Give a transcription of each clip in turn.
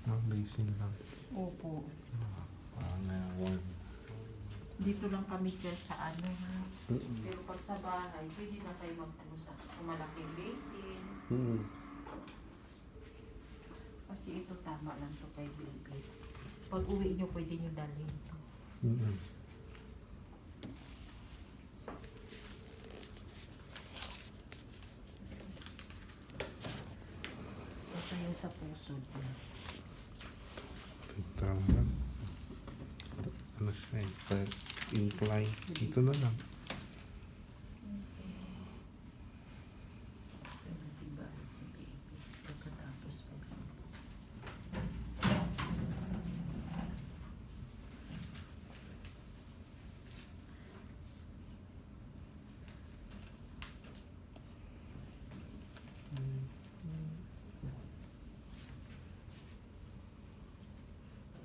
Ang basin lang. Opo. Pangawan. Dito lang kami sir sa ano ha. Pero pag sa bahay, pwede na kayo mag-ano sa malaking basin. Kasi ito tama lang to kay baby. Pag uwi nyo, pwede nyo dalhin to. Ito yung sa puso niya. Tama. Ano siya eh? Incline. Ito na lang.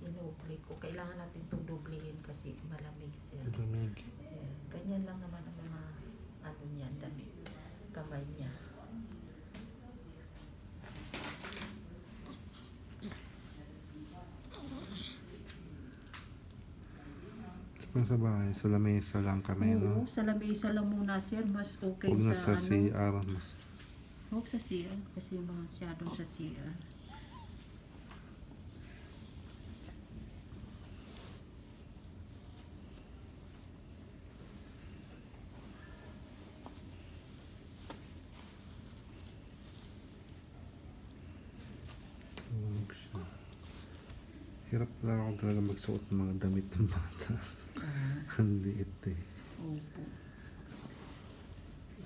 Inuulit ko. Kailangan natin itong dublehin kasi malamig siya. Lumig. Ganyan lang naman ang mga ano niya, damit. Kamay niya. Sa bahay, sa lamesa lang kami, Oo, no? sa lamesa lang muna sir. Mas okay Huwag na sa sa ano. CR. Mas Huwag sa CR kasi masyadong sa CR. huwag siya. Hirap lang ako talaga magsuot ng mga damit ng bata. Ang liit eh. Opo.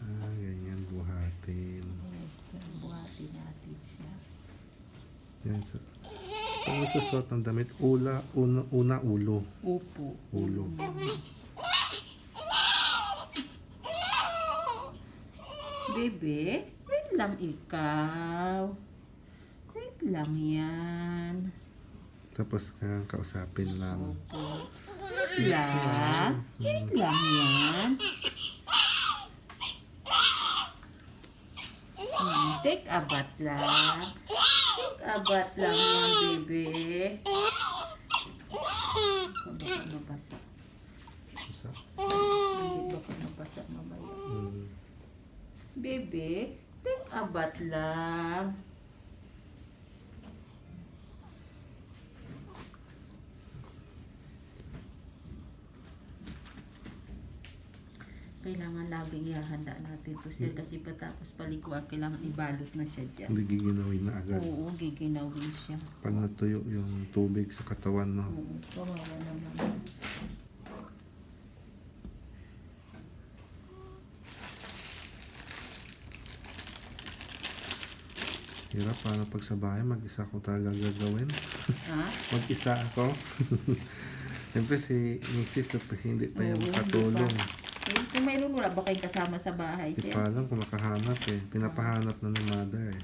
Ganyan, buhatin. Yes, buhati natin siya. Yan. Pag nagsusuot ng damit, una, ulo. Opo. Ulo. Bebe, wait lang ikaw. Wait lang yan. Tapos kailangan kausapin lang. Opo. Wait lang. Wait lang yan. Take a bath lang. Take a bath lang yan, bebe. Baka mabasa. Isa. Baka mabasa mamaya. Hmm. Bebe, take a bath lang. Kailangan laging ihahanda natin to sir kasi patapos palikuan kailangan ibalot na siya dyan. Hindi giginawin na agad. Oo, giginawin siya. Pag natuyo yung tubig sa katawan, no? Oo, kawawa naman. Hirap, paano pag sa bahay, mag-isa ko talaga gagawin. Ha? Mag-isa ako. Siyempre si Mrs. hindi pa yung Oo, makatulong. Eh, kung mayroon wala ba kayong kasama sa bahay Hindi sir? pa alam kung makahanap eh. Pinapahanap na ni mother eh.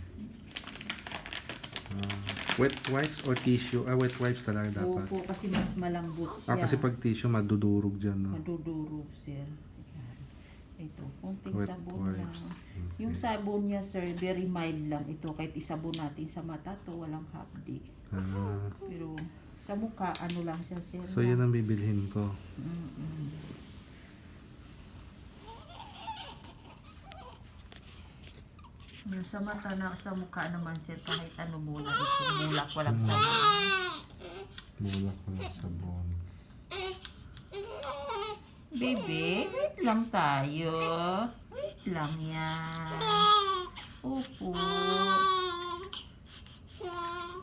Wet wipes or tissue? Wet wipes talaga dapat. Opo, kasi mas malambot siya. Kasi pag tissue, madudurog dyan, no? Madudurog sir. Ayan. Ito, konting Wet sabon lang. wipes. Okay. Yung sabon niya sir, very mild lang ito. Kahit isabon natin sa mata to, walang hapdi. Pero sa mukha, ano lang siya sir. So, yun ang bibilhin ko. Yung sa mata na sa mukha naman sir, kahit ano muna ito. Mulak, walang sabon. Bulak ko ng sabon. Baby, wait lang tayo. Wait lang yan. Opo. Yan.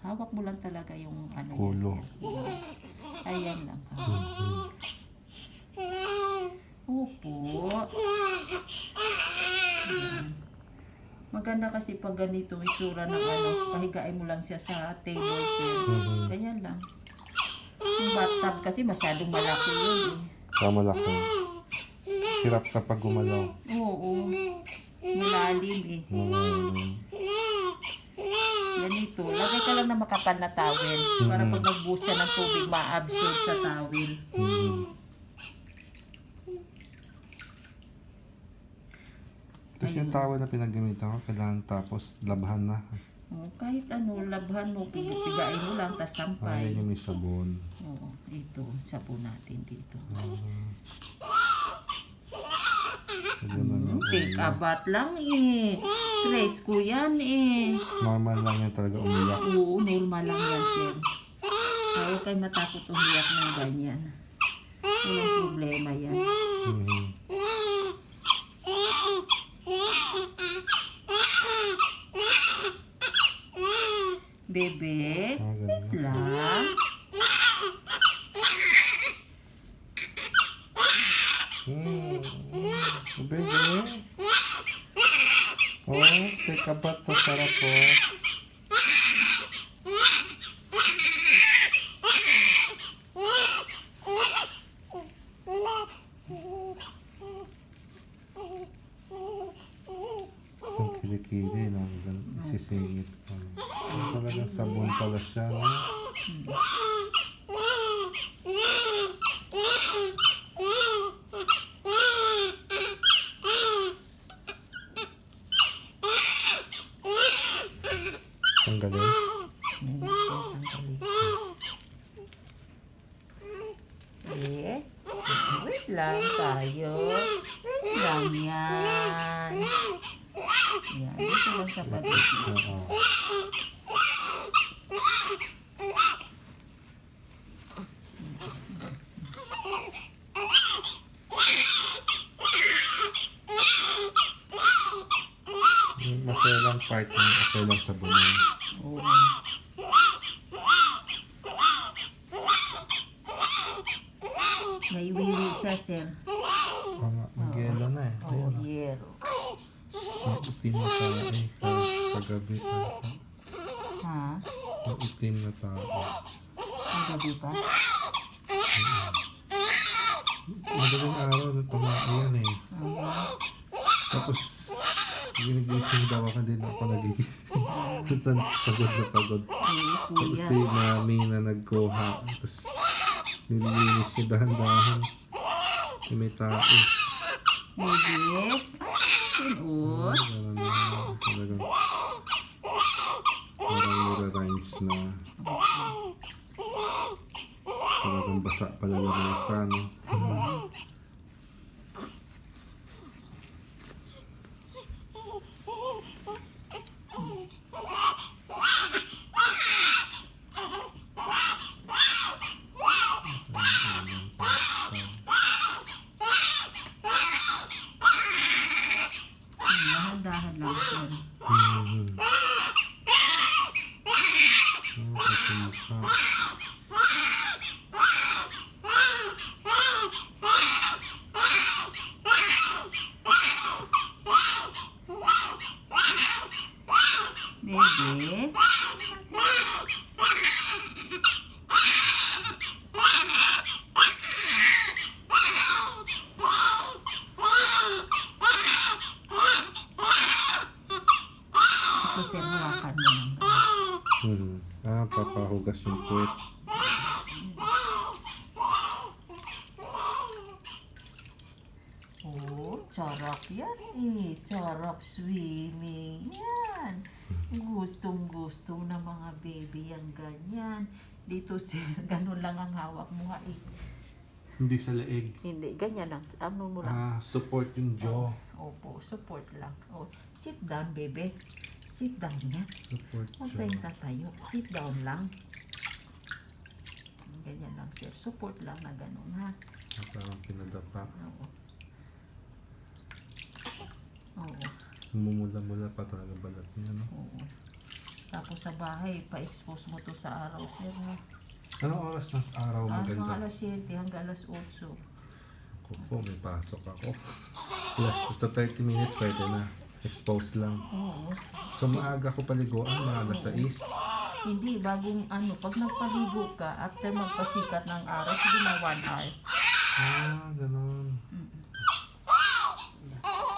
Hawak mo lang talaga yung ano Ulo. yan, sir. Ayan lang. Opo. Yan. Maganda kasi pag ganito, itsura ng ano, pahigain mo lang siya sa table, sir. Ganyan lang. Yung bathtub kasi masyadong malaki yun eh. Tama laki. Hirap kapag gumalaw. Oo. Malalim eh. Ganito. Lagay ka lang na makapal na towel. Para pag nagbuhos ka ng tubig, ma-absorb sa towel. Tapos yung towel na pinagamitan ko, kailangan tapos labhan na. Oh, kahit ano, labhan mo, pigain mo lang, tas sampay. Ayan yung may sabon. Oo, ito, sabon natin dito. Ganun yung Take a ulo. bath lang eh. Stress ko yan eh. Normal lang yan talaga umiyak. Oo, normal lang yan, sir. Huwag kayo matakot umiyak ng ganyan. Walang problema yan. Mhm. Bebe, Ganun. lang. Baby. Oh, take a bath to sarap po. Ang kilikili lang, sisingit pa. Talagang sabon pala siya, no? Tanggalin. Eh, wait lang tayo. Wait lang yan. Yan, dito lang sa pag-ibig. Oo. Yung maselang part ng maselang sabunan. Oo. May wiwi siya, sir. Oo nga, mag-yellow na eh. Oo, Ayun, ah. yero. Ang itim na tao eh. Paggabi pa. Ha? Ang itim na tao. Ang gabi pa? Madaling araw na tumayan eh. Tapos, ginigising daw ako, din ako nagigising. Pagod na pagod. Oo, Tapos kuya. si mami na nagkuha. Tapos, nililinis niya dahan-dahan. May tao. Baby. Sinut. Ganun na. Talagang, parang nira-rhymes na. Talagang basa pala lamesa, no? Dahan-dahan lang, sir. Mhm. Oh, kasi pa. Baby. Ito, sir, hawakan mo lang. Papahugas yung puwet. Oh, charap yan eh. Charap swimming. Yan. Gustong-gusto ng mga baby yung ganyan. Dito, sir, ganun lang ang hawak mo nga eh. Hindi sa leeg. Hindi, ganyan lang. Ano mo lang. Support yung jaw. Opo, support lang. Oh, sit down, baby. Sit down yan. Support Huwag jaw. kayong tatayo. Sit down lang. Ganyan lang, sir. Support lang na ganun, ha? Parang pinadapa. Oo. Oo. Mumula-mula pa talaga balat niya, no? Oo. Tapos sa bahay, pa-expose mo to sa araw, sir, ha? Anong oras ng araw Mga maganda? alas 7 hanggang alas 8. Ako po, may pasok ako. Plus, sa 30 minutes pwede na. Expose lang. Oo. So, maaga ko paliguan, mga alas 6. Hindi, bagong ano, pag nagpaligo ka, after magpasikat ng araw, sige na 1 hour. Ganon.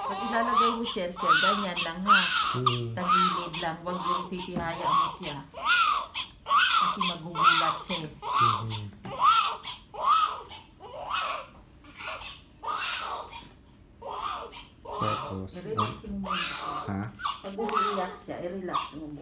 Pag ilalagay mo, sir, ganyan lang, ha? Oo. Tagilid lang, wag yung titihaya mo siya. Kasi magugulat siya. Mhm. Tapos, I-relaxing mo muna siya. ha? Pag umiiyak siya, i-relax mo muna.